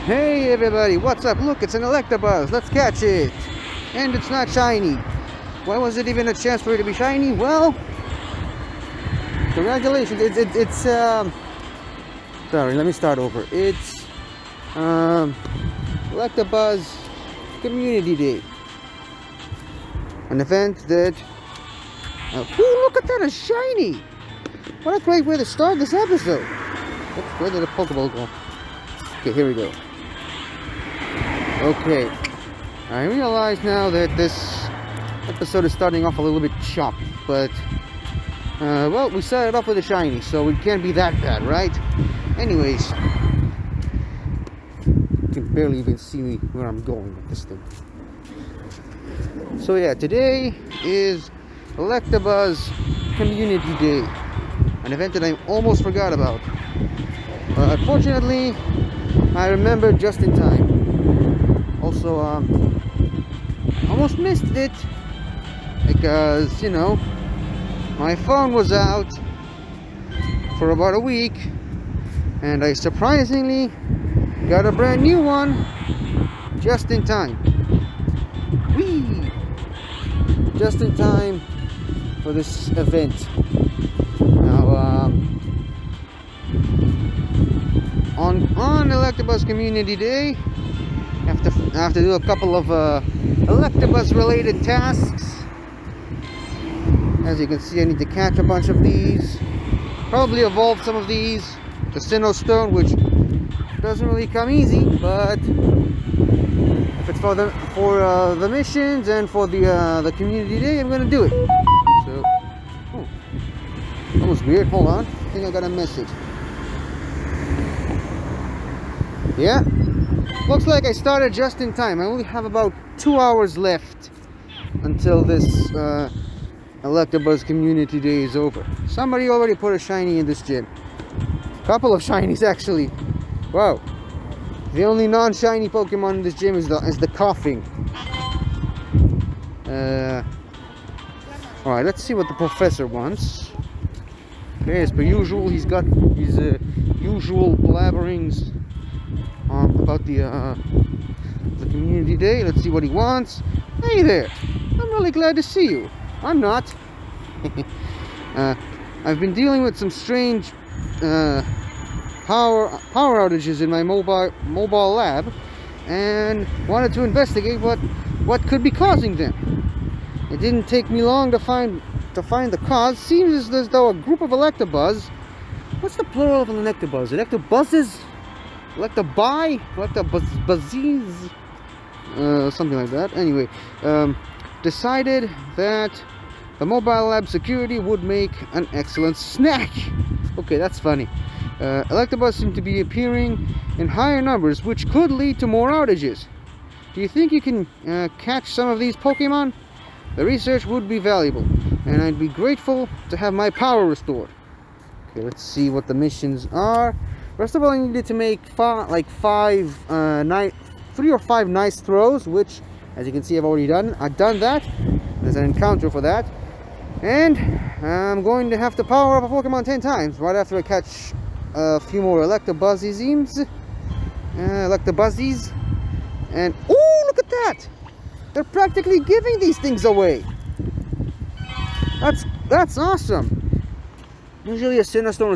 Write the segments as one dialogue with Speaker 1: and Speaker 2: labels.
Speaker 1: Hey everybody, what's up? Look, it's an Electabuzz. Let's catch it. And it's not shiny. Why was it even a chance for it to be shiny? Well, congratulations. It's sorry, let me start over. It's Electabuzz Community Day. An event that ooh, look at that, a shiny. What a great way to start this episode. Oops, where did the Pokeball go? Okay, here we go. Okay, I realize now that this episode is starting off a little bit choppy, but well, we started off with a shiny, so it can't be that bad, right? Anyways, you can barely even see me where I'm going with this thing. So yeah, today is Electabuzz Community Day, an event that I almost forgot about. Unfortunately, I remembered just in time. Also, almost missed it because, you know, my phone was out for about a week and I surprisingly got a brand new one just in time. Whee! Just in time for this event. Now, on Electabuzz Community Day, I have to do a couple of Electabuzz related tasks. As you can see, I need to catch a bunch of these. Probably evolve some of these. The Sinnoh Stone, which doesn't really come easy, but if it's for the missions and for the community day, I'm gonna do it. So, oh, that was weird. Hold on, I think I got a message. Yeah. Looks like I started just in time. I only have about 2 hours left until this Electabuzz Community Day is over. Somebody already put a shiny in this gym. Couple of shinies actually. Wow. The only non-shiny Pokemon in this gym is the coughing. Alright, let's see what the professor wants. Okay, as per usual, he's got his usual blabberings about the community day. Let's see what he wants. Hey there, I'm really glad to see you. I'm not. I've been dealing with some strange power outages in my mobile lab and wanted to investigate what could be causing them. It didn't take me long to find the cause. Seems as though a group of Electabuzz. What's the plural of an Electabuzz? Electabuzzes? Electabuzzies, something like that. Anyway, decided that the mobile lab security would make an excellent snack. Okay, that's funny. Electabuzz seem to be appearing in higher numbers, which could lead to more outages. Do you think you can catch some of these Pokemon? The research would be valuable, and I'd be grateful to have my power restored. Okay, let's see what the missions are. First of all, I needed to make 3 or 5 nice throws, which, as you can see, I've already done. I've done that. There's an encounter for that. And I'm going to have to power up a Pokemon 10 times, right after I catch a few more Electabuzzies. And, oh, look at that! They're practically giving these things away. That's awesome. Usually a Sinnoh Stone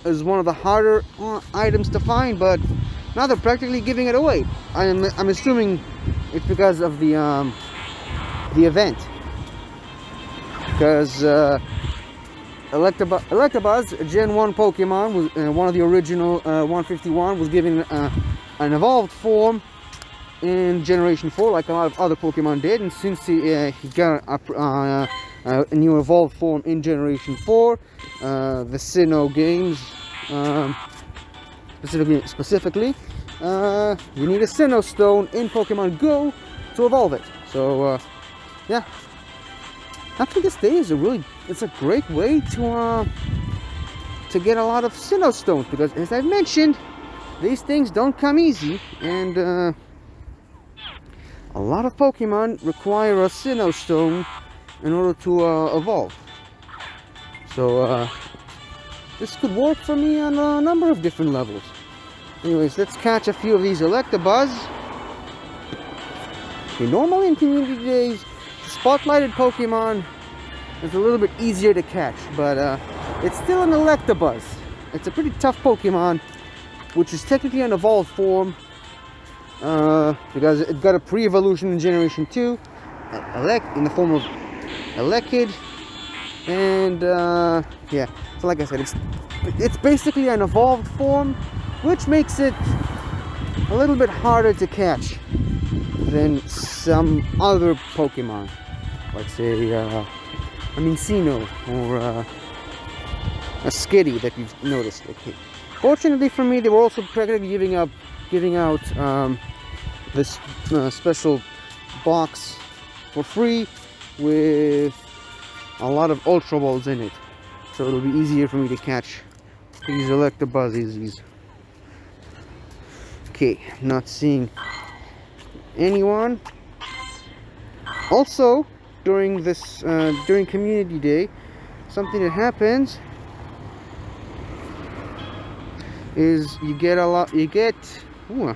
Speaker 1: is one of the harder items to find, but now they're practically giving it away. I'm assuming it's because of the event. Because Electabuzz, Gen 1 Pokemon, was one of the original 151, was given an evolved form in Generation 4, like a lot of other Pokemon did, and since he got a new evolved form in Generation 4, the Sinnoh games, specifically, you need a Sinnoh Stone in Pokemon Go to evolve it. So, yeah. Actually, this day is it's a great way to get a lot of Sinnoh Stones, because, as I've mentioned, these things don't come easy, and a lot of Pokemon require a Sinnoh Stone in order to evolve. So this could work for me on a number of different levels. Anyways, let's catch a few of these Electabuzz. Okay, normally in community days, spotlighted Pokemon is a little bit easier to catch, but it's still an Electabuzz. It's a pretty tough Pokemon, which is technically an evolved form, because it got a pre-evolution in Generation 2, in the form of Elekid, and yeah, so like I said, it's basically an evolved form, which makes it a little bit harder to catch than some other Pokemon, like say a Mincino or a Skitty that you've noticed. Okay, fortunately for me, they were also practically giving out this special box for free with a lot of Ultra Balls in it, so it'll be easier for me to catch these Electabuzzies. Okay, not seeing anyone. Also, during Community Day, something that happens is you get ooh,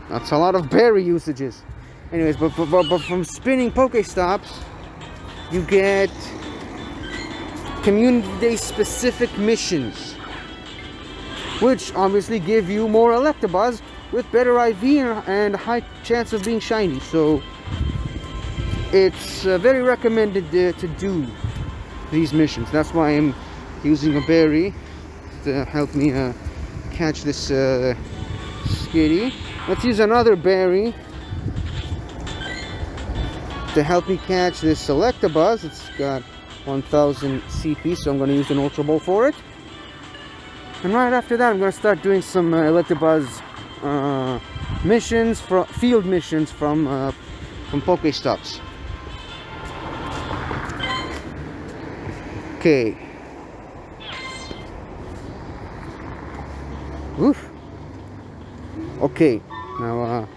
Speaker 1: that's a lot of berry usages. Anyways, but from spinning Pokestops, you get Community Day specific missions, which obviously give you more Electabuzz with better IV and a high chance of being shiny. So it's very recommended to do these missions. That's why I'm using a berry to help me catch this Skitty. Let's use another berry to help me catch this Electabuzz. It's got 1000 CP, so I'm going to use an Ultra Ball for it. And right after that, I'm going to start doing some Electabuzz missions, field missions from Pokestops. Okay. Oof. Okay. Now,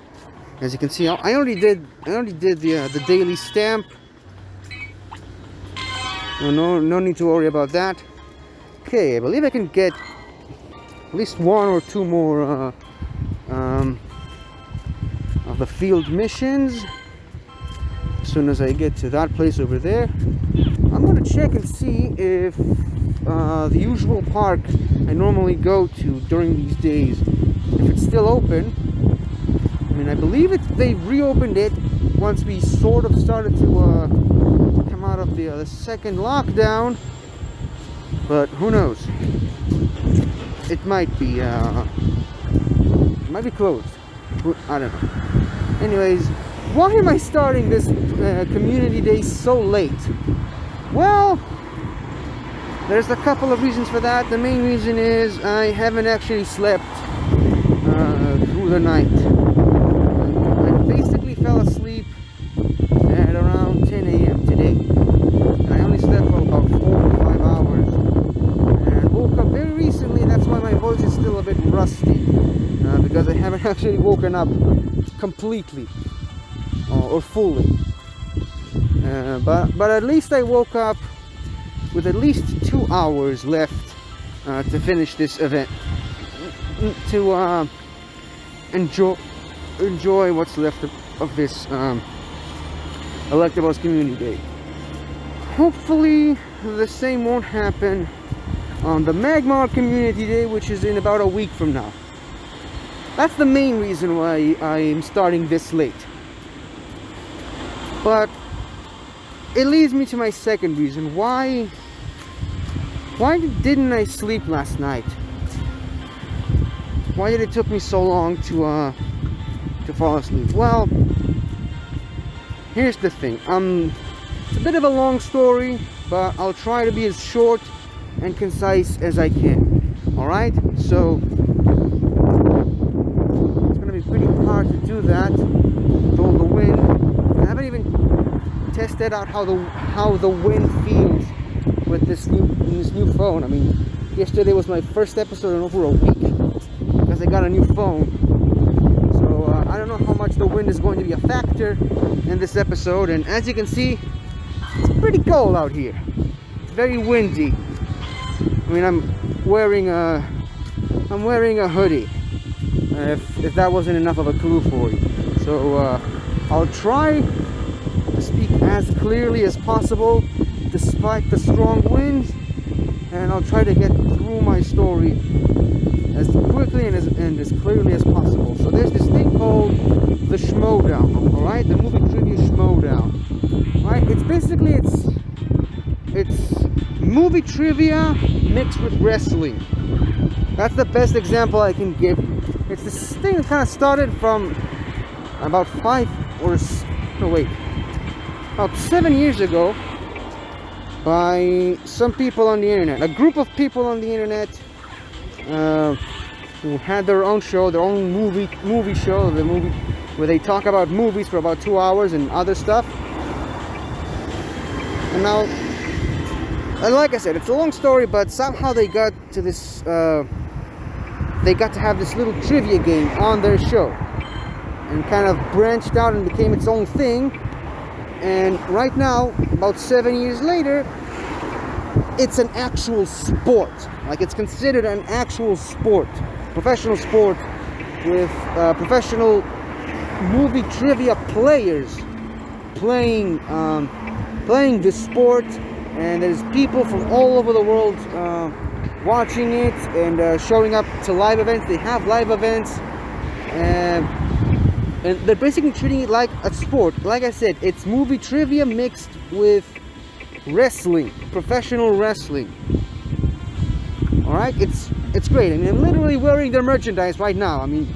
Speaker 1: as you can see, I already did the daily stamp. No need to worry about that. Okay, I believe I can get at least one or two more of the field missions as soon as I get to that place over there. I'm gonna check and see if the usual park I normally go to during these days, if it's still open. I mean, I believe they reopened it once we sort of started to come out of the second lockdown, but who knows? It might be closed. I don't know. Anyways, why am I starting this Community Day so late? Well, there's a couple of reasons for that. The main reason is I haven't actually slept through the night. I basically fell asleep at around 10 a.m. today. And I only slept for about 4 to 5 hours. And woke up very recently. That's why my voice is still a bit rusty. Because I haven't actually woken up completely or fully. But at least I woke up with at least 2 hours left to finish this event, to enjoy what's left of this Electabuzz Community Day. Hopefully the same won't happen on the Magmar Community Day, which is in about a week from now. That's the main reason why I'm starting this late. But it leads me to my second reason. Why didn't I sleep last night? Why did it take me so long to fall asleep? Well, here's the thing. It's a bit of a long story, but I'll try to be as short and concise as I can. Alright? So it's gonna be pretty hard to do that with all the wind. I haven't even tested out how the wind feels with this new phone. I mean, yesterday was my first episode in over a week because I got a new phone. So I don't know how much the wind is going to be a factor in this episode. And as you can see, it's pretty cold out here. It's very windy. I mean, I'm wearing a hoodie. if that wasn't enough of a clue for you. So I'll try to speak as clearly as possible despite the strong winds, and I'll try to get through my story as quickly and as clearly as possible. So there's this thing called the Schmodown, alright? The movie trivia Schmodown. Alright, it's basically it's movie trivia mixed with wrestling. That's the best example I can give you. It's this thing that kind of started from about 7 years ago by some people on the internet, a group of people on the internet who had their own show, their own movie show, the movie where they talk about movies for about 2 hours and other stuff. And now, and like I said, it's a long story, but somehow they got to this. They got to have this little trivia game on their show, and kind of branched out and became its own thing. And right now, about 7 years later, it's an actual sport. Like, it's considered an actual sport, professional sport, with professional movie trivia players playing this sport. And there's people from all over the world watching it and showing up to live events. They have live events, and they're basically treating it like a sport. Like I said, it's movie trivia mixed with wrestling, professional wrestling. Alright, it's great. I mean, I'm literally wearing their merchandise right now. I mean,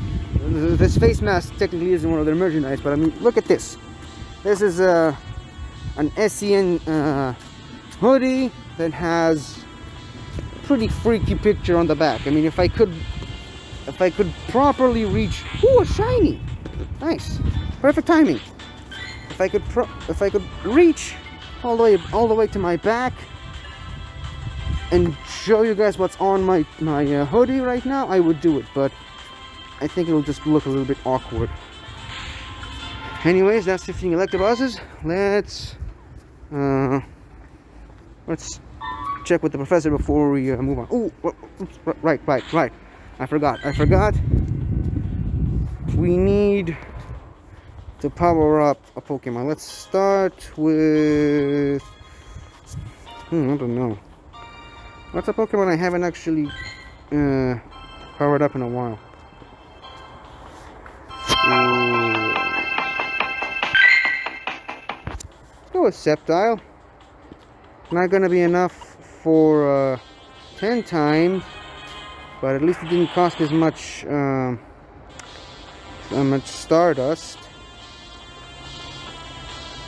Speaker 1: this face mask technically isn't one of their merchandise, but I mean, look at this. This is an SEN hoodie that has a pretty freaky picture on the back. I mean, if I could properly reach, ooh, a shiny, nice, perfect timing. If I could reach all the way to my back and show you guys what's on my hoodie right now, I would do it, but I think it'll just look a little bit awkward. Anyways, that's 15 Electabuzzes. Let's check with the professor before we move on. Oh, right. I forgot. We need to power up a Pokemon. Let's start with... I don't know. What's a Pokemon I haven't actually powered up in a while? Let's go with Sceptile. Not gonna be enough for 10 times, but at least it didn't cost as much Stardust.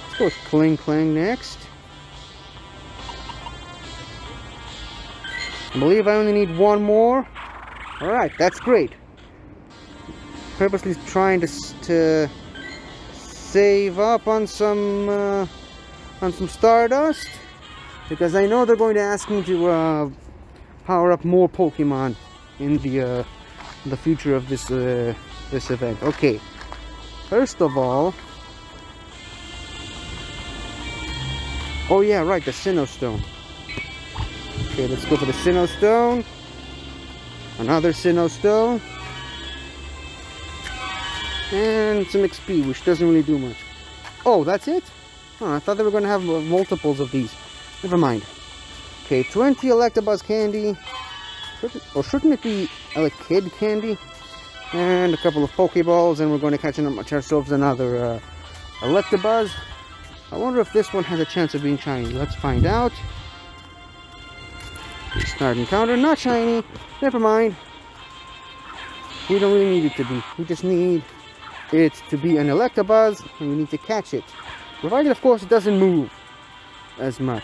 Speaker 1: Let's go with Kling next. I believe I only need one more. Alright, that's great. Purposely trying to save up on some Stardust, because I know they're going to ask me to power up more Pokemon in the future of this event. Okay, first of all, oh yeah, right, the Sinnoh Stone. Okay, let's go for the Sinnoh Stone. Another Sinnoh Stone. And some XP, which doesn't really do much. Oh, that's it? Oh, I thought they were going to have multiples of these. Never mind. Okay, 20 Electabuzz candy. Shouldn't it be Kid candy? And a couple of Pokeballs, and we're going to catch ourselves another Electabuzz. I wonder if this one has a chance of being shiny. Let's find out. Start encounter, not shiny. Never mind. We don't really need it to be. We just need it to be an Electabuzz, and we need to catch it. Provided, of course, it doesn't move as much.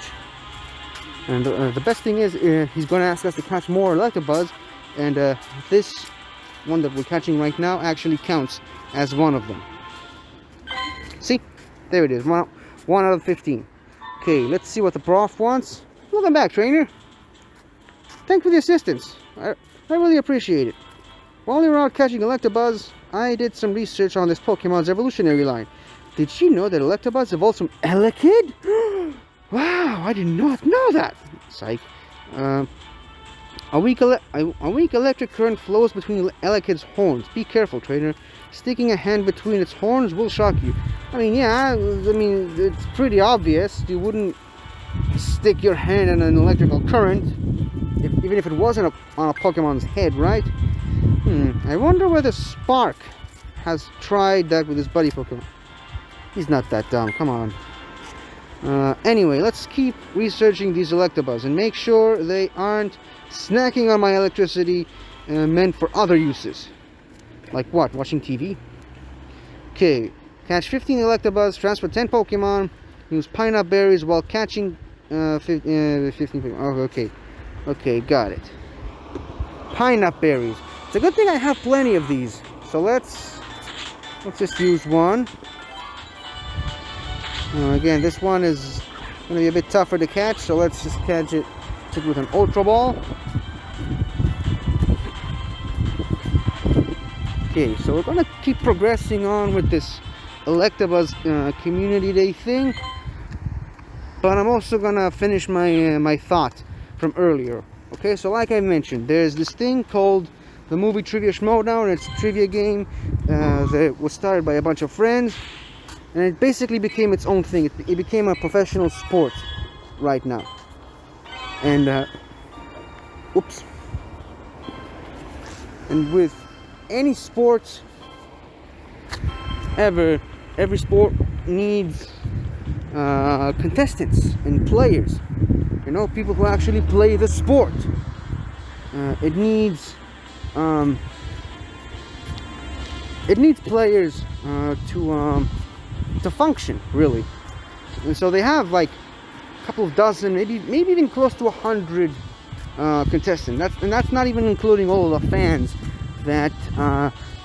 Speaker 1: And the best thing is, he's going to ask us to catch more Electabuzz, and this one that we're catching right now actually counts as one of them. See? There it is. 1 out of 15. Okay, let's see what the prof wants. Welcome back, trainer. Thanks for the assistance. I really appreciate it. While you were out catching Electabuzz, I did some research on this Pokemon's evolutionary line. Did you know that Electabuzz evolves from Elekid? Wow, I did not know that. Psych. A weak electric current flows between Elekid's horns. Be careful, trainer. Sticking a hand between its horns will shock you. I mean, yeah, it's pretty obvious. You wouldn't stick your hand in an electrical current, even if it wasn't on a Pokemon's head, right? I wonder whether Spark has tried that with his buddy Pokemon. He's not that dumb, come on. Anyway, let's keep researching these Electabuzz and make sure they aren't snacking on my electricity meant for other uses. Like what? Watching TV? Okay. Catch 15 Electabuzz, transfer 10 Pokemon, use pineapple berries while catching 15 Pokemon. Oh, okay. Okay, got it. Pineapple berries. It's a good thing I have plenty of these. So let's just use one. Again, this one is going to be a bit tougher to catch, so let's just catch it with an Ultra Ball. Okay, so we're going to keep progressing on with this Electabuzz Community Day thing, but I'm also going to finish my thought from earlier. Okay, so like I mentioned, there's this thing called the Movie Trivia Schmodown. It's a trivia game that was started by a bunch of friends, and it basically became its own thing. It became a professional sport right now. And oops. And with any sport ever, every sport needs contestants and players. You know, people who actually play the sport. It needs players to function, really. And so they have like a couple of dozen, maybe even close to 100 contestants. That's not even including all of the fans that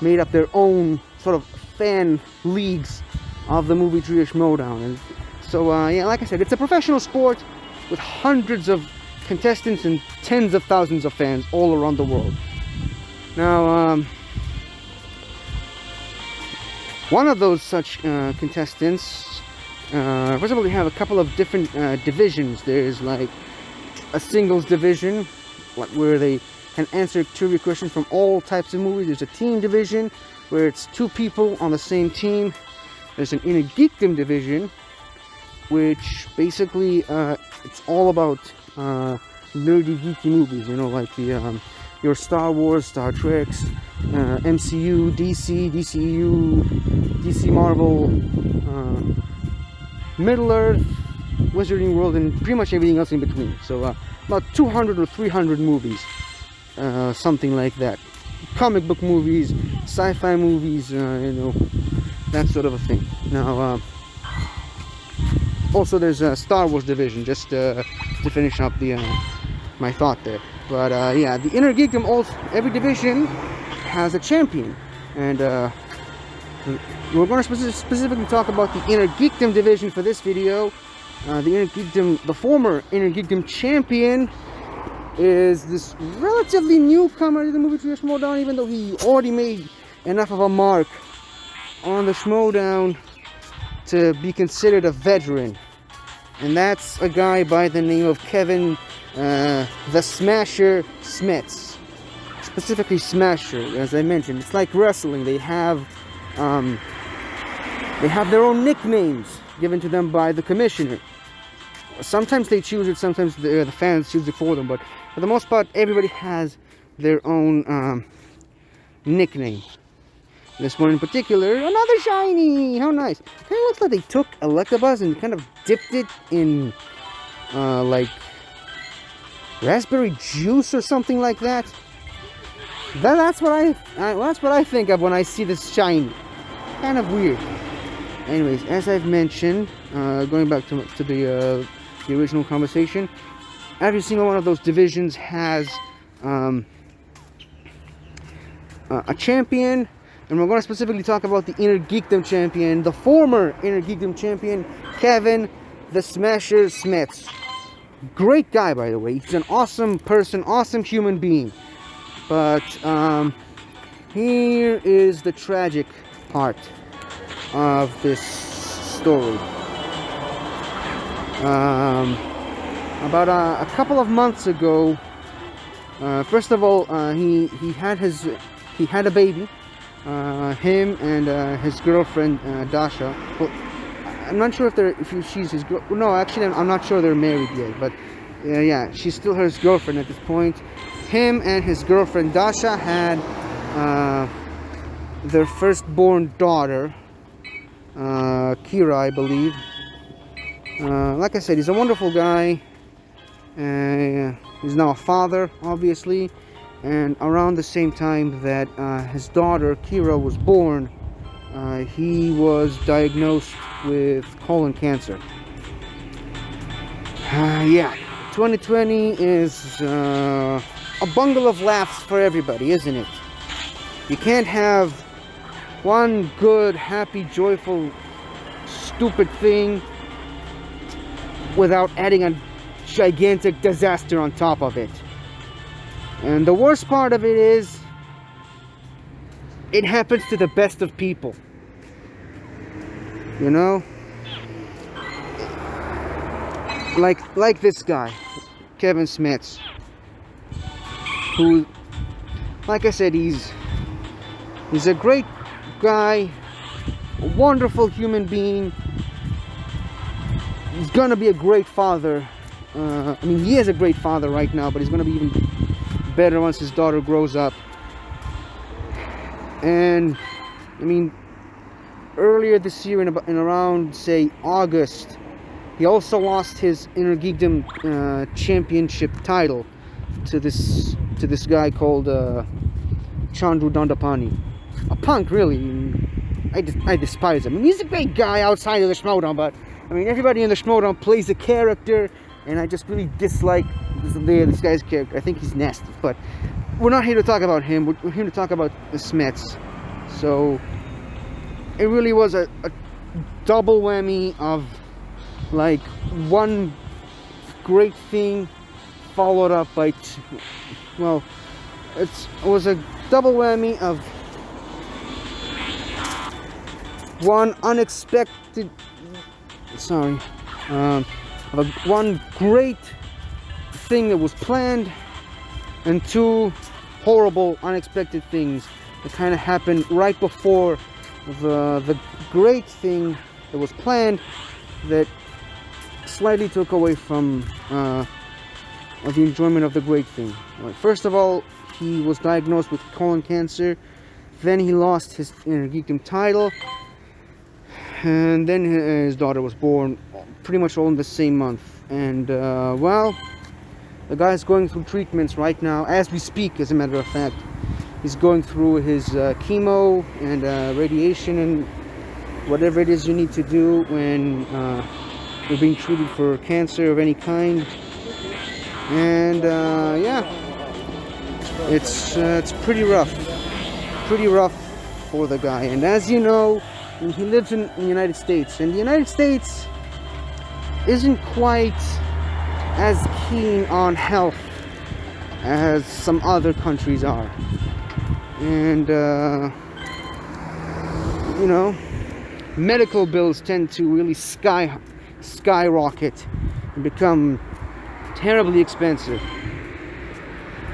Speaker 1: made up their own sort of fan leagues of the Movie Trivia Schmodown. And so yeah, like I said, it's a professional sport with hundreds of contestants and tens of thousands of fans all around the world. Now, one of those such contestants, first of all, they have a couple of different divisions. There's like a singles division, like where they can answer trivia questions from all types of movies. There's a team division where it's 2 people on the same team. There's an inner geekdom division, which basically it's all about nerdy geeky movies, you know, like the your Star Wars, Star Treks, MCU, DC, DCU, DC Marvel, Middle Earth, Wizarding World, and pretty much everything else in between. So about 200 or 300 movies, something like that. Comic book movies, sci-fi movies, you know, that sort of a thing. Now, also there's a Star Wars division, just to finish up the my thought there. But yeah, the Inner Geekdom, also every division has a champion, and we're going to specifically talk about the Inner Geekdom division for this video. The Inner Geekdom, the former Inner Geekdom champion, is this relatively newcomer to the Movie Trivia Schmodown, even though he already made enough of a mark on the Schmodown to be considered a veteran. And that's a guy by the name of Kevin the Smasher Smets. Specifically Smasher, as I mentioned. It's like wrestling. They have their own nicknames given to them by the commissioner. Sometimes they choose it, sometimes the fans choose it for them, but for the most part, everybody has their own nickname. This one in particular, another shiny! How nice! Kind of looks like they took Electabuzz and kind of dipped it in, like, raspberry juice or something like that. That's what I think of when I see this shiny. Kind of weird. Anyways, as I've mentioned, going back to the original conversation, every single one of those divisions has a champion. And we're going to specifically talk about the Inner Geekdom champion, the former Inner Geekdom champion, Kevin the Smasher Smets. Great guy, by the way. He's an awesome person, awesome human being. But here is the tragic part of this story. About a couple of months ago, First of all, he had a baby. Him and his girlfriend Dasha. Well, I'm not sure if she's his girl. No, actually, I'm not sure they're married yet. But yeah, she's still his girlfriend at this point. Him and his girlfriend Dasha had their firstborn daughter, Kira, I believe. Like I said, he's a wonderful guy. He's now a father, obviously. And around the same time that his daughter Kira was born, he was diagnosed with colon cancer. Yeah, 2020 is a bundle of laughs for everybody, isn't it? You can't have one good, happy, joyful, stupid thing without adding a gigantic disaster on top of it. And the worst part of it is, it happens to the best of people. You know? Like this guy, Kevin Smets, who, like I said, he's a great guy, a wonderful human being. He's gonna be a great father. I mean, he is a great father right now, but he's gonna be even better once his daughter grows up. And I mean, earlier this year, in around, say, August, he also lost his Inner Geekdom championship title to this guy called Chandru Dandapani, a punk, really. I despise him. I mean, he's a great guy outside of the Schmodown, but I mean, everybody in the Schmodown plays a character, and I just really dislike this guy's character. I think he's nasty, but we're not here to talk about him. We're here to talk about the Smets. So it really was a double whammy of, like, one great thing followed up by it was a double whammy of one unexpected, one great thing that was planned, and two horrible, unexpected things that kind of happened right before the great thing that was planned, that slightly took away from the enjoyment of the great thing. First of all, he was diagnosed with colon cancer. Then he lost his Inner Geekdom title, and then his daughter was born, pretty much all in the same month. And well, the guy's going through treatments right now as we speak. As a matter of fact, he's going through his chemo and radiation and whatever it is you need to do when you're being treated for cancer of any kind. And yeah, it's pretty rough for the guy. And as you know, he lives in the United States, and the United States isn't quite as keen on health as some other countries are. And you know, medical bills tend to really skyrocket and become terribly expensive.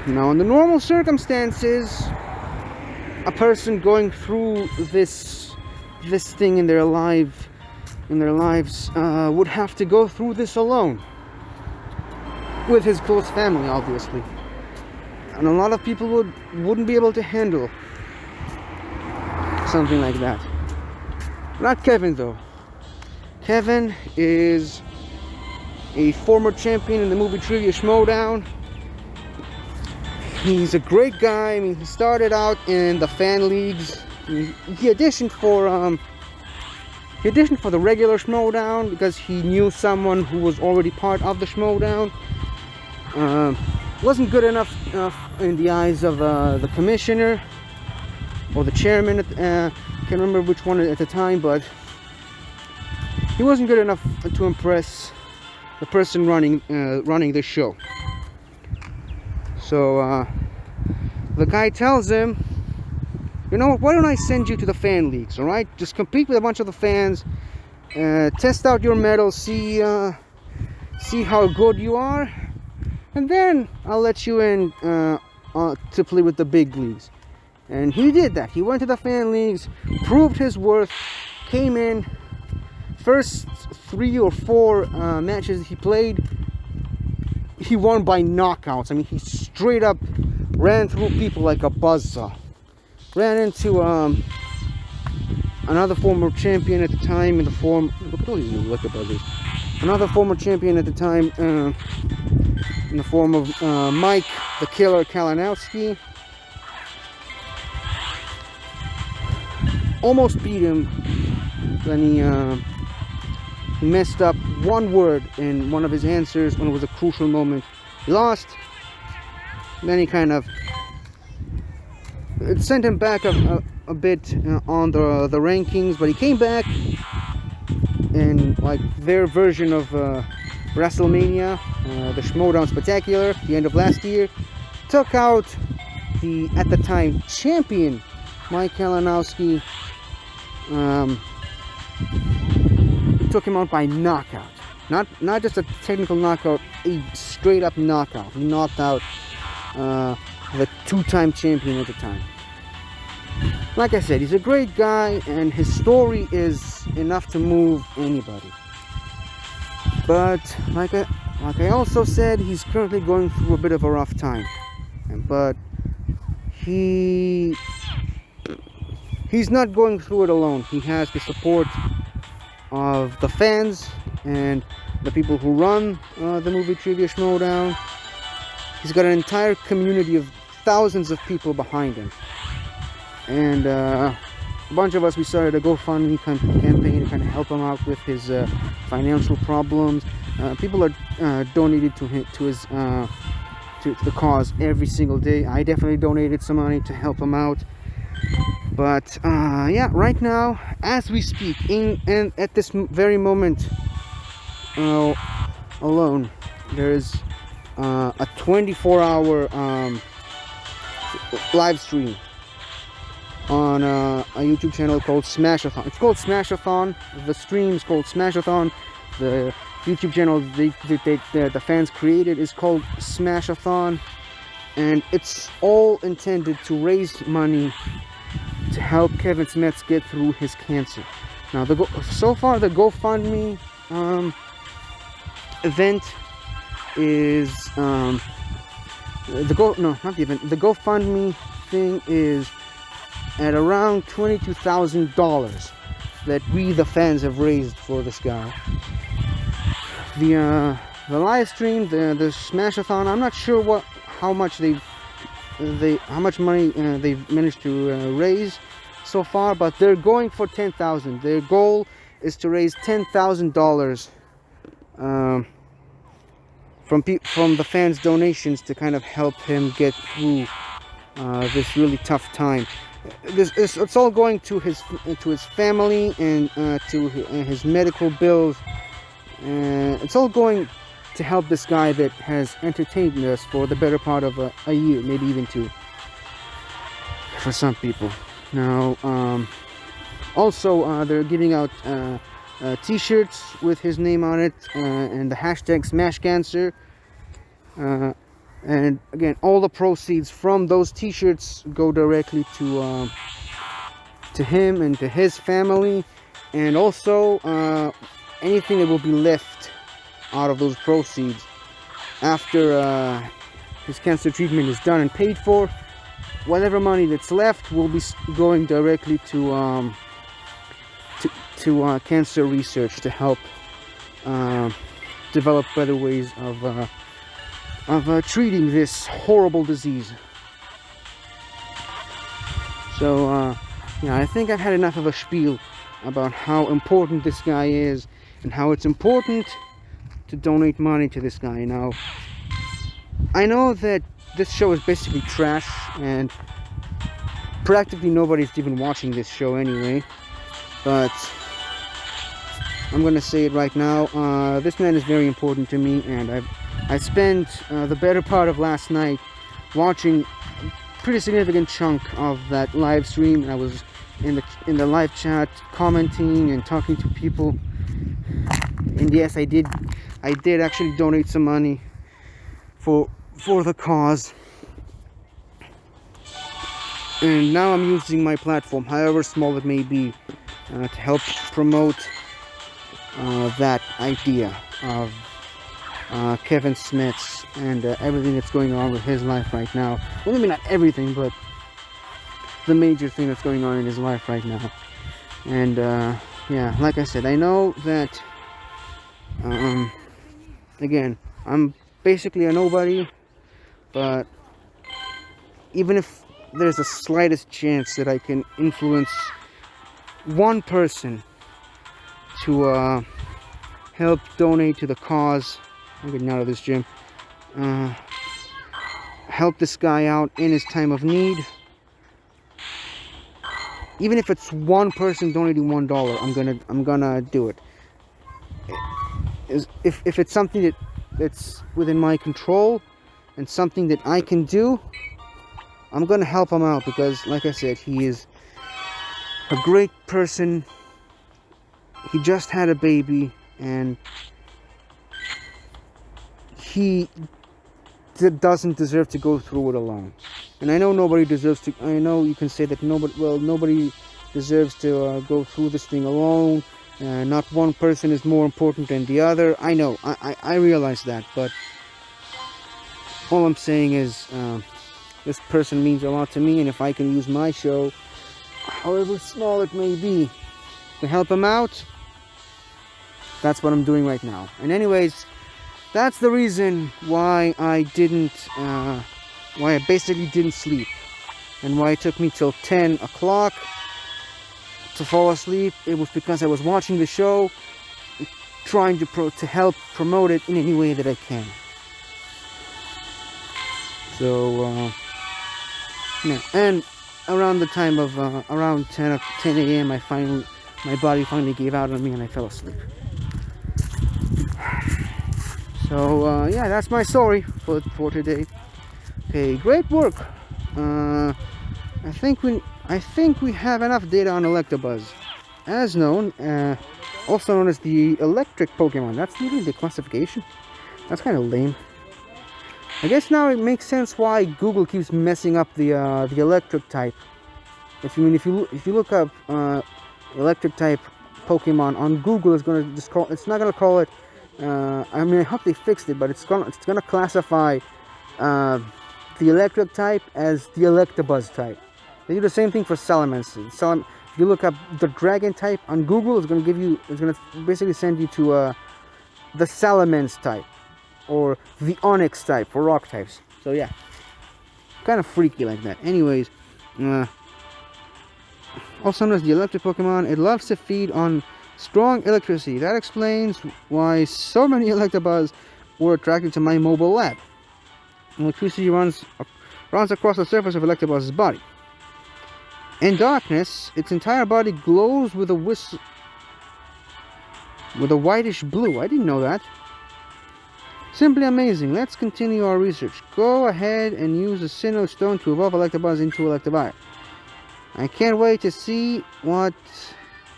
Speaker 1: Now, in the normal circumstances, a person going through this thing in their lives would have to go through this alone, with his close family, obviously. And a lot of people wouldn't be able to handle something like that. Not Kevin, though. Kevin is a former champion in the movie Trivia Schmodown. He's a great guy. I mean, he started out in the fan leagues. He auditioned for the regular Schmodown because he knew someone who was already part of the Schmodown. Wasn't good enough in the eyes of the commissioner or the chairman. Can't remember which one at the time, but he wasn't good enough to impress the person running the show. So the guy tells him, you know, why don't I send you to the fan leagues, all right? Just compete with a bunch of the fans, test out your mettle, see how good you are, and then I'll let you in to play with the big leagues. And he did that. He went to the fan leagues, proved his worth, came in. First 3 or 4 matches he played, he won by knockouts. I mean, he straight up ran through people like a buzzsaw. Ran into another former champion at the time in the form... Look at all these new Electabuzzes. Another former champion at the time in the form of Mike the Killer Kalinowski. Almost beat him. Then he messed up one word in one of his answers when it was a crucial moment. He lost. Then he kind of... It sent him back a bit on the rankings, but he came back in like their version of WrestleMania, the Schmodown Spectacular, the end of last year. Took out the, at the time, champion Mike Kalinowski. Took him out by knockout. Not just a technical knockout, a straight up knockout. He knocked out the 2-time champion at the time. Like I said, he's a great guy, and his story is enough to move anybody. But like I also said, he's currently going through a bit of a rough time. But he's not going through it alone. He has the support of the fans and the people who run the movie Trivia Schmodown. He's got an entire community of thousands of people behind him. And a bunch of us, we started a GoFundMe campaign to kind of help him out with his financial problems. People are donated to the cause every single day. I definitely donated some money to help him out. But yeah, right now, as we speak, and at this very moment alone, there is a 24-hour live stream on a YouTube channel called Smash-A-Thon. It's called Smash-A-Thon. The stream is called Smash-A-Thon. The YouTube channel the fans created is called Smash-A-Thon, and it's all intended to raise money to help Kevin Smets get through his cancer. Now, so far the GoFundMe event is the GoFundMe thing is at around $22,000 that we, the fans, have raised for this guy. The live stream, the Smash-A-Thon, I'm not sure how much money they've managed to raise so far, but they're going for $10,000. Their goal is to raise $10,000 from the fans' donations to kind of help him get through this really tough time. It's all going to his family and to his medical bills. It's all going to help this guy that has entertained us for the better part of a year, maybe even 2, for some people. Now, also they're giving out t-shirts with his name on it and the hashtag #SmashCancer. And again, all the proceeds from those t-shirts go directly to him and to his family, and also anything that will be left out of those proceeds after his cancer treatment is done and paid for, whatever money that's left will be going directly to cancer research to help develop better ways of treating this horrible disease. So yeah, I think I've had enough of a spiel about how important this guy is and how it's important to donate money to this guy. Now, I know that this show is basically trash and practically nobody's even watching this show anyway, but I'm gonna say it right now. This man is very important to me, and I spent the better part of last night watching a pretty significant chunk of that live stream. I was in the live chat commenting and talking to people, and yes, I did actually donate some money for the cause. And now I'm using my platform, however small it may be, to help promote that idea of Kevin Smith's and everything that's going on with his life right now. Well, maybe not everything, but the major thing that's going on in his life right now. And yeah, like I said, I know that again, I'm basically a nobody, but even if there's the slightest chance that I can influence one person to help donate to the cause, I'm getting out of this gym, help this guy out in his time of need. Even if it's one person donating $1, I'm gonna do it. If it's something that's within my control and something that I can do, I'm gonna help him out, because like I said, he is a great person. He just had a baby, and he doesn't deserve to go through it alone. And I know nobody deserves to. I know you can say that nobody deserves to go through this thing alone. Not one person is more important than the other. I know. I realize that. But all I'm saying is, this person means a lot to me, and if I can use my show, however small it may be, to help him out, that's what I'm doing right now. And anyways, that's the reason why I basically didn't sleep, and why it took me till 10 o'clock to fall asleep. It was because I was watching the show, trying to help promote it in any way that I can. So yeah, and around the time of around 10 a.m. my body finally gave out on me and I fell asleep. So yeah, that's my story for today. Okay, great work. I think we have enough data on Electabuzz, as known, also known as the electric Pokemon. That's really the classification. That's kind of lame. I guess now it makes sense why Google keeps messing up the electric type. If you look up electric type Pokemon on Google, it's not gonna call it. I mean, I hope they fixed it, but it's gonna classify the electric type as the Electabuzz type. They do the same thing for Salamence. If you look up the dragon type on Google, it's gonna basically send you to the Salamence type, or the Onyx type for rock types. So yeah, kind of freaky like that. Anyways, also known as the electric Pokemon, it loves to feed on strong electricity. That explains why so many Electabuzz were attracted to my mobile lab. Electricity runs across the surface of Electabuzz's body. In darkness, its entire body glows with a whitish blue. I didn't know that. Simply amazing. Let's continue our research. Go ahead and use the Sinnoh Stone to evolve Electabuzz into Electivire. I can't wait to see what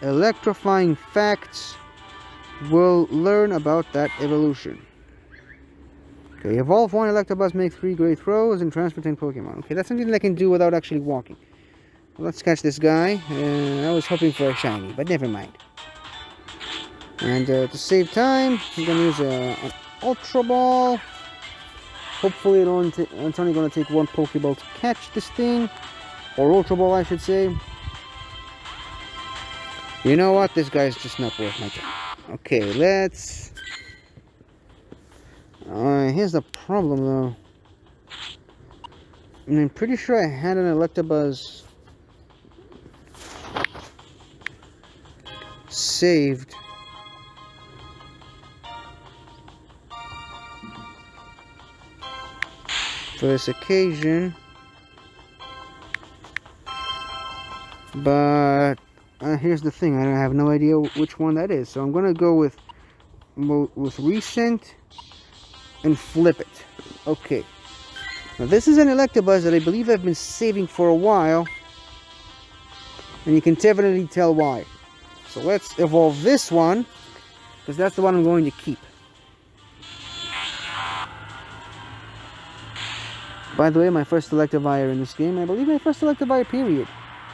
Speaker 1: electrifying facts we'll learn about that evolution. Okay, evolve 1 Electabuzz, make 3 great throws, and transfer 10 Pokemon. Okay, that's something that I can do without actually walking. Well, let's catch this guy. I was hoping for a shiny, but never mind. And to save time, I'm going to use an Ultra Ball. Hopefully it's only going to take 1 Pokeball to catch this thing. Or Ultra Ball, I should say. You know what? This guy's just not worth my time. Okay, let's... here's the problem, though. And I'm pretty sure I had an Electabuzz saved. For this occasion. But here's the thing, I have no idea which one that is, so I'm gonna go with recent and flip it. Okay, now this is an Electabuzz that I believe I've been saving for a while, and you can definitely tell why. So let's evolve this one, because that's the one I'm going to keep. By the way, my first Electivire in this game, I believe my first Electivire period.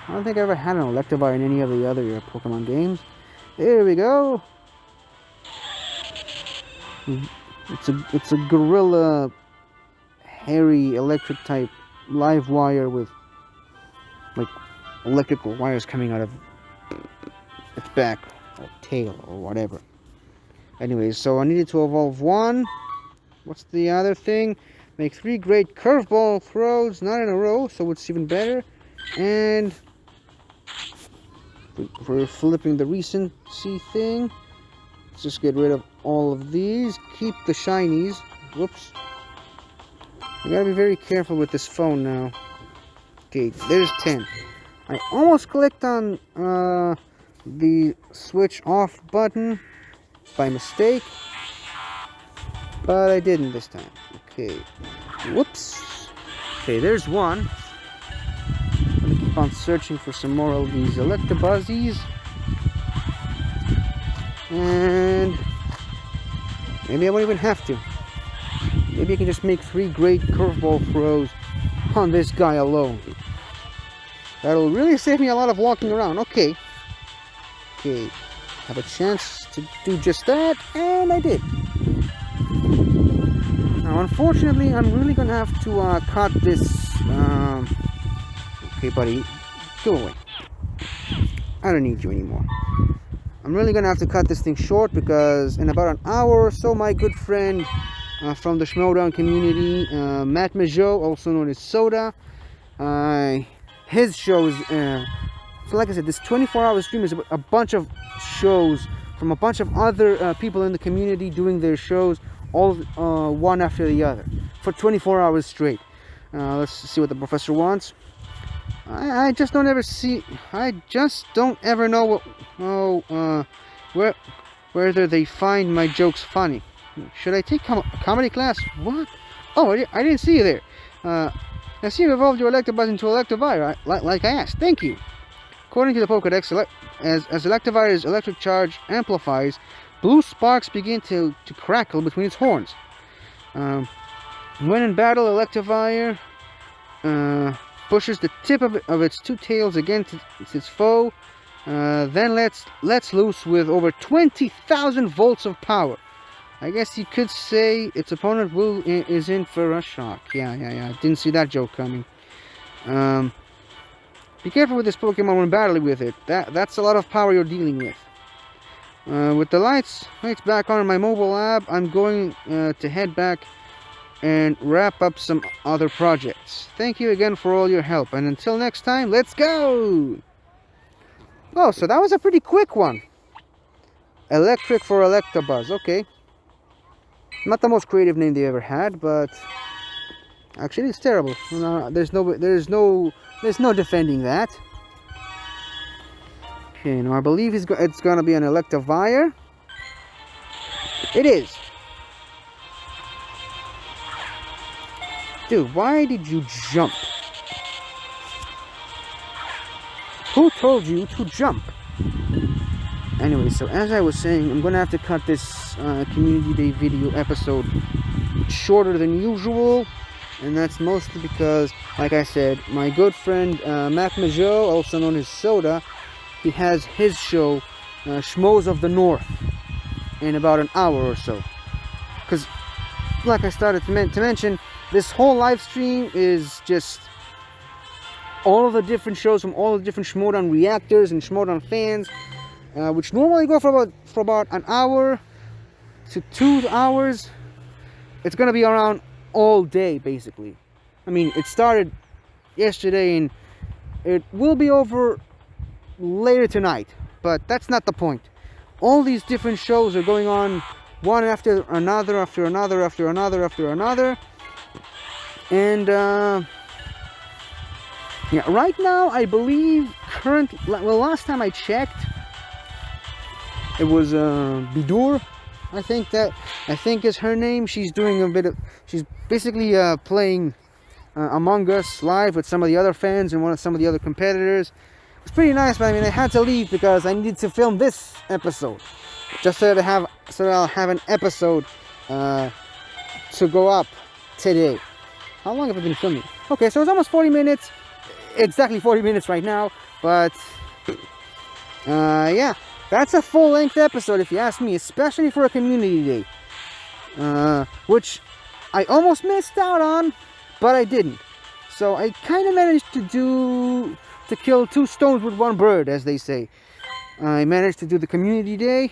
Speaker 1: I don't think I ever had an Electivire in any of the other Pokemon games. There we go. It's a gorilla, hairy, electric type live wire with like electrical wires coming out of its back or tail or whatever. Anyways, so I needed to evolve one. What's the other thing? Make 3 great curveball throws, not in a row, so it's even better. And we're flipping the recency thing. Let's just get rid of all of these. Keep the shinies. Whoops. I gotta be very careful with this phone now. Okay, there's 10. I almost clicked on the switch off button by mistake, but I didn't this time. Okay. Whoops. Okay, there's one. I'm gonna keep on searching for some more of these Electabuzzies. And maybe I won't even have to. Maybe I can just make 3 great curveball throws on this guy alone. That'll really save me a lot of walking around. Okay. Okay. Have a chance to do just that, and I did. Now, unfortunately, I'm really gonna have to cut this. Okay, buddy, go away. I don't need you anymore. I'm really gonna have to cut this thing short because in about an hour or so, my good friend from the Smash-A-Thon community, Matt Majot, also known as Soda, his shows. So like I said, this 24-hour stream is a bunch of shows from a bunch of other people in the community doing their shows, all one after the other, for 24 hours straight. Let's see what the professor wants. I just don't ever see. I just don't ever know what. Whether they find my jokes funny. Should I take comedy class? What? Oh, I didn't see you there. I see you evolved your Electabuzz into Electivire, like I asked. Thank you. According to the Pokédex, as Electivire's electric charge amplifies, blue sparks begin to crackle between its horns. When in battle, Electivire pushes the tip of its 2 tails against its foe, then lets loose with over 20,000 volts of power. I guess you could say its opponent is in for a shock. Yeah. Didn't see that joke coming. Be careful with this Pokemon when battling with it. That's a lot of power you're dealing with. With the lights back on in my mobile lab, I'm going to head back and wrap up some other projects. Thank you again for all your help, and until next time, let's go! Oh, so that was a pretty quick one. Electric for Electabuzz, okay. Not the most creative name they ever had, but actually it's terrible. There's no defending that. Okay, now I believe it's gonna be an Electivire. It is. Dude, why did you jump? Who told you to jump? Anyway, so as I was saying, I'm gonna have to cut this Community Day video episode shorter than usual, and that's mostly because, like I said, my good friend Matt Majot, also known as Soda, he has his show, Schmoes of the North, in about an hour or so. Because, like I started to mention, this whole live stream is just all of the different shows from all the different Smash-A-Thon reactors and Smash-A-Thon fans, which normally go for about an hour to 2 hours. It's gonna be around all day, basically. I mean, it started yesterday and it will be over later tonight, but that's not the point. All these different shows are going on one after another, after another, after another, after another. And yeah, right now I believe last time I checked, it was Bidur, I think is her name. She's doing she's basically playing Among Us live with some of the other fans and some of the other competitors. It was pretty nice, but I mean, I had to leave because I needed to film this episode, just so that I'll have an episode to go up today. How long have I been filming? Okay, so it's almost 40 minutes. Exactly 40 minutes right now. But, yeah. That's a full-length episode, if you ask me. Especially for a community day. Which I almost missed out on, but I didn't. So I kind of managed to kill two stones with one bird, as they say. I managed to do the community day.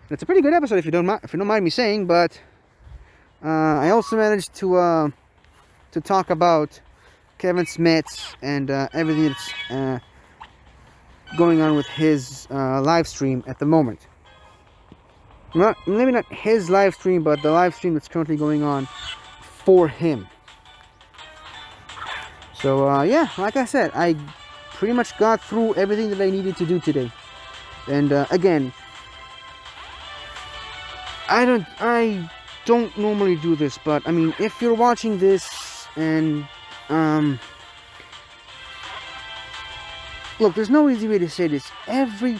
Speaker 1: It's a pretty good episode, if you don't mind me saying. But I also managed to talk about Kevin Smets and everything that's going on with his live stream at the moment. Maybe not his live stream, but the live stream that's currently going on for him. So yeah, like I said, I pretty much got through everything that I needed to do today. And again, I don't normally do this, but I mean, if you're watching this and look, there's no easy way to say this. Every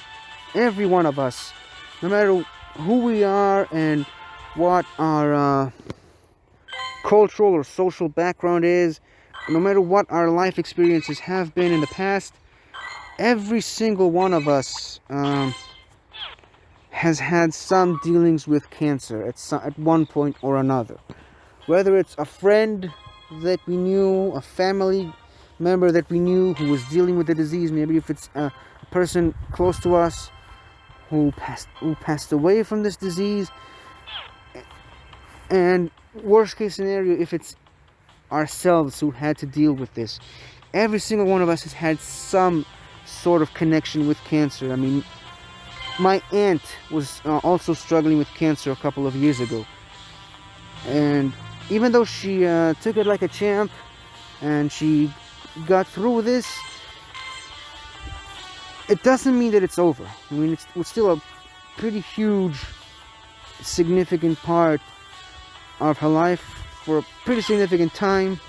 Speaker 1: one of us, no matter who we are and what our cultural or social background is, no matter what our life experiences have been in the past, every single one of us has had some dealings with cancer at one point or another. Whether it's a friend that we knew, a family member that we knew who was dealing with the disease, maybe if it's a person close to us who passed away from this disease, and worst case scenario, if it's ourselves who had to deal with this. Every single one of us has had some sort of connection with cancer. I mean, my aunt was also struggling with cancer a couple of years ago, and even though she took it like a champ and she got through this, it doesn't mean that it's over. I mean, it's still a pretty huge, significant part of her life for a pretty significant time.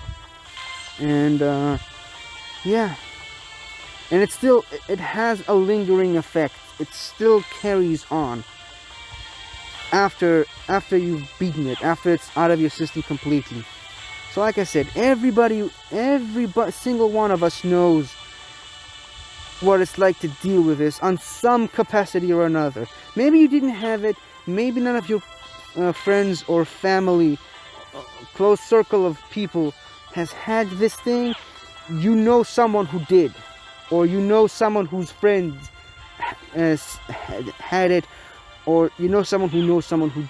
Speaker 1: And yeah, and it has a lingering effect. It still carries on after you've beaten it, after it's out of your system completely. So like I said, every single one of us knows what it's like to deal with this on some capacity or another. Maybe you didn't have it, maybe none of your friends or family, close circle of people has had this thing. You know someone who did, or you know someone whose friend has had it, or you know someone who knows someone who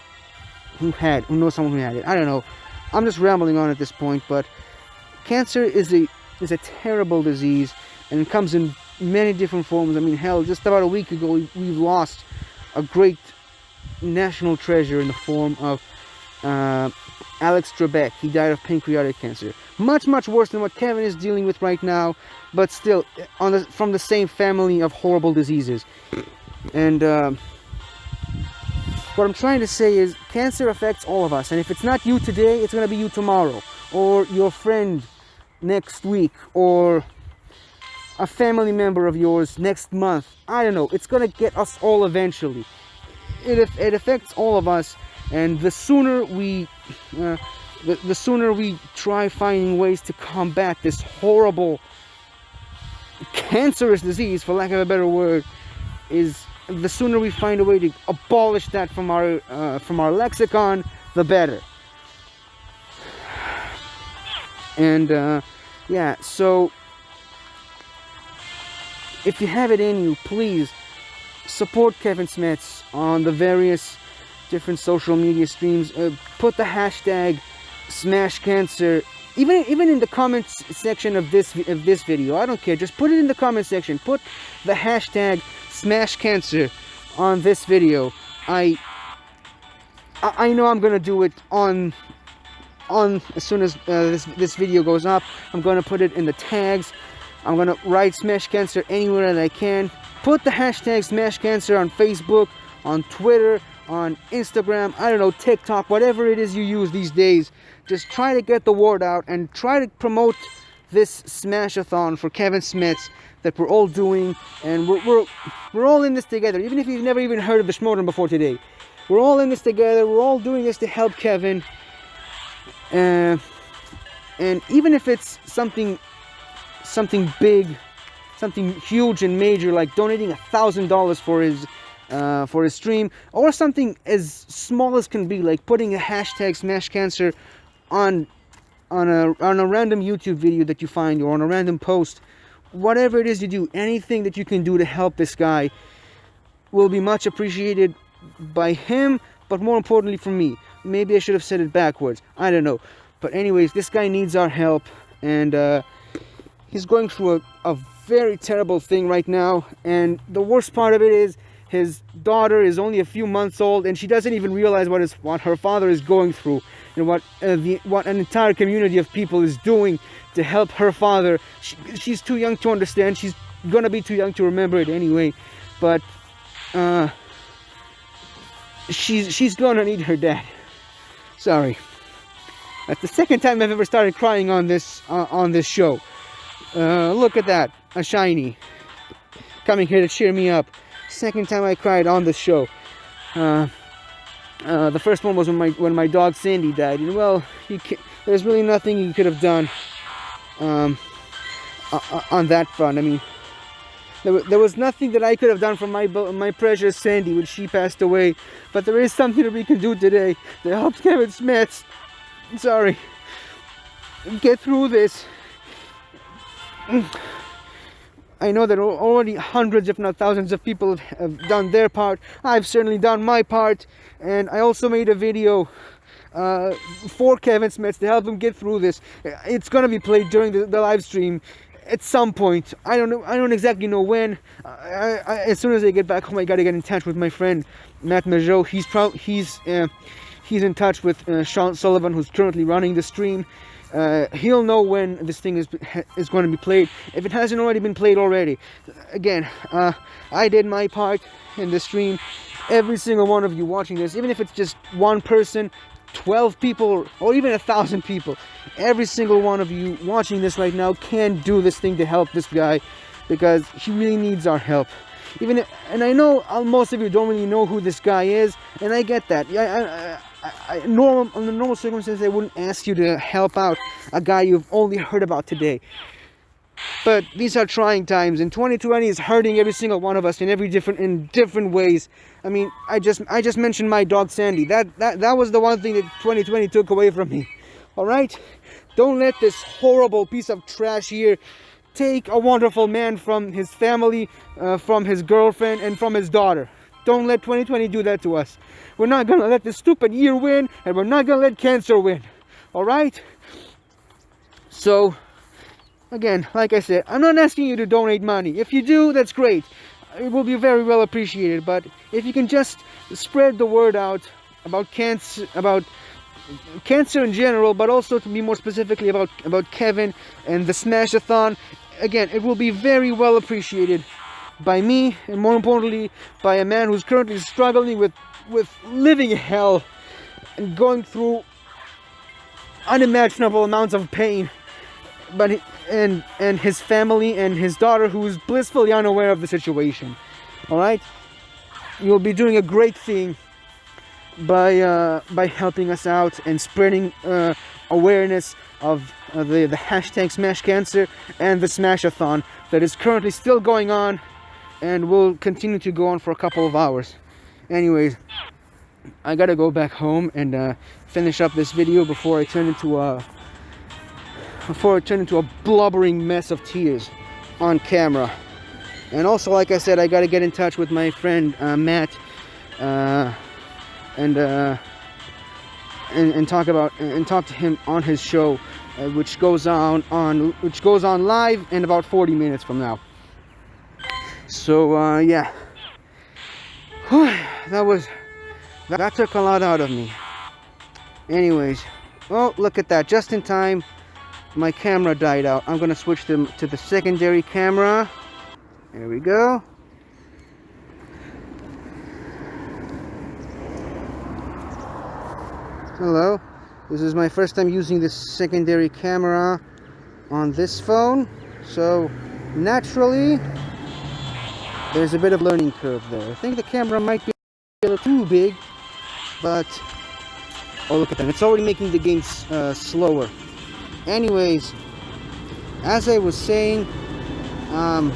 Speaker 1: knows someone who had it. I don't know. I'm just rambling on at this point, but cancer is a terrible disease, and it comes in many different forms. I mean, hell, just about a week ago, we've lost a great national treasure in the form of Alex Trebek. He died of pancreatic cancer. Much worse than what Kevin is dealing with right now, but still from the same family of horrible diseases. And what I'm trying to say is, cancer affects all of us, and if it's not you today, it's going to be you tomorrow, or your friend next week, or a family member of yours next month. I don't know. It's going to get us all eventually. It affects all of us, and the sooner we try finding ways to combat this horrible cancerous disease, for lack of a better word, the sooner we find a way to abolish that from our lexicon, the better. And yeah, so if you have it in you, please support Kevin Smets on the various different social media streams. Put the hashtag #SmashCancer, even in the comments section of this video. I don't care. Just put it in the comment section. Put the hashtag #SmashCancer on this video. I know I'm gonna do it on as soon as this video goes up. I'm gonna put it in the tags. I'm gonna write Smash Cancer anywhere that I can. Put the hashtag #SmashCancer on Facebook, on Twitter, on Instagram, I don't know, TikTok, whatever it is you use these days. Just try to get the word out and try to promote this Smash-A-Thon for Kevin Smets that we're all doing, and we're all in this together. Even if you've never even heard of the Schmoden before today, we're all in this together. We're all doing this to help Kevin. And even if it's something big, something huge and major, like donating $1,000 for his stream, or something as small as can be, like putting a hashtag Smash Cancer on a random YouTube video that you find, or on a random post, whatever it is you do, anything that you can do to help this guy will be much appreciated by him, but more importantly for me. Maybe I should have said it backwards, I don't know. But anyways, this guy needs our help, and he's going through a very terrible thing right now, and the worst part of it is his daughter is only a few months old, and she doesn't even realize what her father is going through, and what an entire community of people is doing to help her father. She's too young to understand. She's gonna be too young to remember it anyway, but she's gonna need her dad. Sorry, that's the second time I've ever started crying on this show. Look at that, a shiny coming here to cheer me up. Second time I cried on this show. The first one was when my dog Sandy died, and well, there's really nothing you could have done on that front. I mean, there was nothing that I could have done for my precious Sandy when she passed away, but there is something that we can do today to help Kevin Smith. Sorry, get through this. I know that already hundreds, if not thousands, of people have done their part. I've certainly done my part, and I also made a video for Kevin Smith to help him get through this. It's gonna be played during the live stream at some point. I don't exactly know when. As soon as I get back home, I gotta get in touch with my friend Matt Majot. He's in touch with Sean Sullivan, who's currently running the stream. He'll know when this thing is going to be played, if it hasn't already been played already. Again, I did my part in the stream. Every single one of you watching this, even if it's just one person, 12 people, or even 1,000 people, every single one of you watching this right now can do this thing to help this guy, because he really needs our help. And I know most of you don't really know who this guy is, and I get that. Under normal circumstances, I wouldn't ask you to help out a guy you've only heard about today. But these are trying times, and 2020 is hurting every single one of us in different ways. I mean, I just mentioned my dog Sandy. That was the one thing that 2020 took away from me. All right, don't let this horrible piece of trash here take a wonderful man from his family, from his girlfriend, and from his daughter. Don't let 2020 do that to us. We're not gonna let this stupid year win, and we're not gonna let cancer win. Alright? So, again, like I said, I'm not asking you to donate money. If you do, that's great. It will be very well appreciated. But if you can just spread the word out about cancer in general, but also to be more specifically about Kevin and the Smash-A-Thon, again, it will be very well appreciated by me, and more importantly, by a man who's currently struggling with living hell and going through unimaginable amounts of pain, but and his family and his daughter, who is blissfully unaware of the situation. All right, you'll be doing a great thing by helping us out and spreading awareness of the hashtag Smash Cancer and the Smash-A-Thon that is currently still going on and will continue to go on for a couple of hours. Anyways, I gotta go back home and finish up this video before I turn into a blubbering mess of tears on camera. And also, like I said, I gotta get in touch with my friend Matt and talk to him on his show, which goes on live in about 40 minutes from now. So yeah, that took a lot out of me. Anyways, oh, look at that, just in time my camera died out. I'm gonna switch to the secondary camera. There we go. Hello, this is my first time using this secondary camera on this phone, so naturally there's a bit of learning curve there. I think the camera might be a little too big, but oh, look at that, it's already making the game slower. anyways, as I was saying, I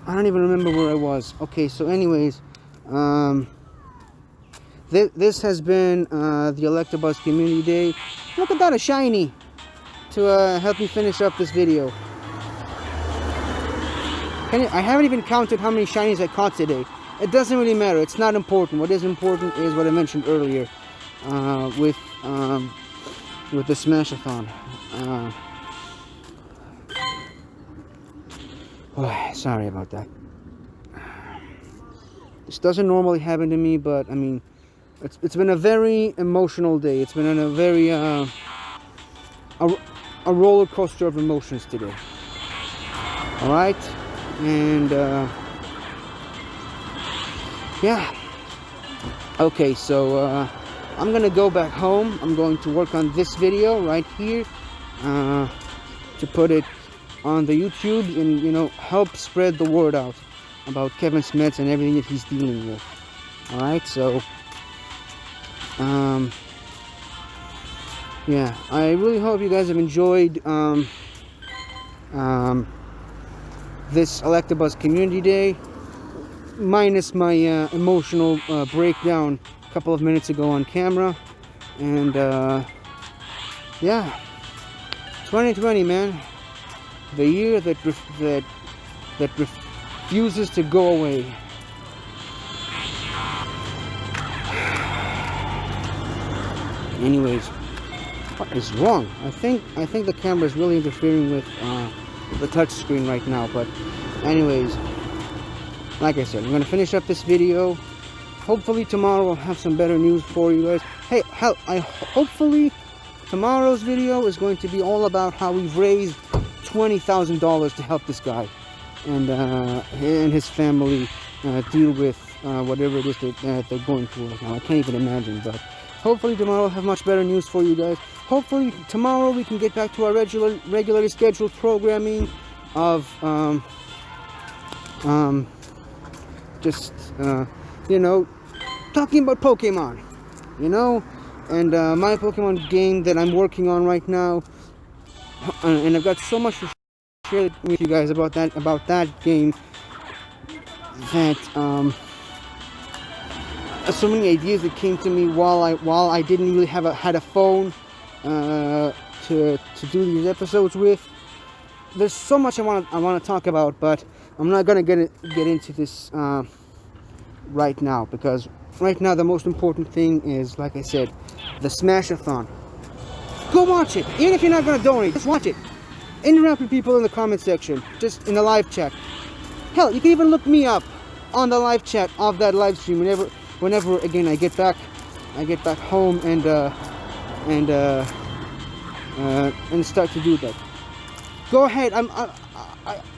Speaker 1: don't even remember where I was. Okay, so anyways, this has been the Electabuzz Community Day. Look at that, a shiny to help me finish up this video. I haven't even counted how many shinies I caught today. It doesn't really matter. It's not important. What is important is what I mentioned earlier with the Smash-A-Thon. Sorry about that. This doesn't normally happen to me, but I mean, it's been a very emotional day. It's been a very a roller coaster of emotions today. All right, and yeah. Okay, so I'm gonna go back home. I'm going to work on this video right here to put it on the YouTube and, you know, help spread the word out about Kevin Smets and everything that he's dealing with. All right, so yeah, I really hope you guys have enjoyed this Electabuzz Community Day, minus my emotional breakdown a couple of minutes ago on camera. And yeah, 2020, man, the year that refuses to go away. Anyways, what is wrong? I think the camera is really interfering with the touch screen right now. But anyways, like I said, I'm gonna finish up this video. Hopefully tomorrow I'll have some better news for you guys. Hey, hell, hopefully tomorrow's video is going to be all about how we've raised $20,000 to help this guy and his family deal with whatever it is that they're going through right now. I can't even imagine, but hopefully tomorrow I'll have much better news for you guys. Hopefully tomorrow we can get back to our regularly scheduled programming of just you know, talking about Pokemon, you know, and my Pokemon game that I'm working on right now, and I've got so much to share with you guys about that game, that so many ideas that came to me while I didn't really had a phone to do these episodes with. There's so much I want to talk about, but I'm not gonna get into this right now, because right now the most important thing is, like I said, the Smash-A-Thon. Go watch it, even if you're not gonna donate. Just watch it. Interact with people in the comment section, just in the live chat. Hell, you can even look me up on the live chat of that live stream whenever again I get back home and start to do that. Go ahead.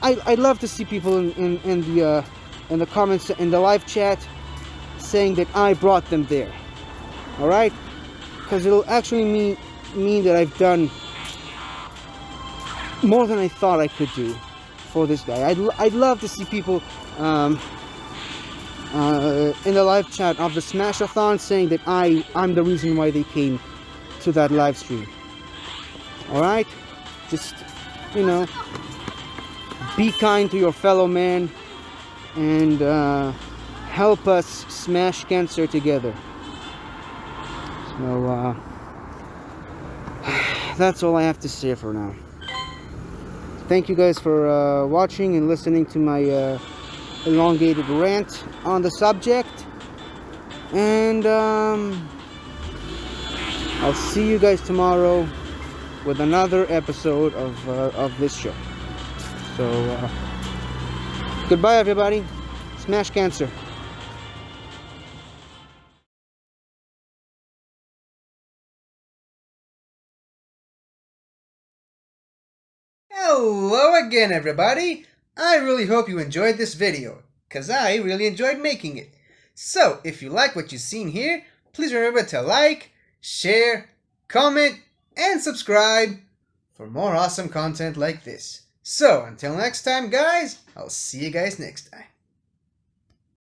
Speaker 1: I'd love to see people in the comments, in the live chat, saying that I brought them there. All right, because it'll actually mean that I've done more than I thought I could do for this guy. I'd love to see people in the live chat of the Smash-A-Thon saying that I'm the reason why they came to that live stream. All right, just, you know, be kind to your fellow man and help us smash cancer together. So that's all I have to say for now. Thank you guys for watching and listening to my elongated rant on the subject, and I'll see you guys tomorrow with another episode of this show. So goodbye, everybody. Smash cancer.
Speaker 2: Hello again, everybody! I really hope you enjoyed this video, because I really enjoyed making it. So, if you like what you've seen here, please remember to like, share, comment, and subscribe for more awesome content like this. So, until next time, guys, I'll see you guys next time.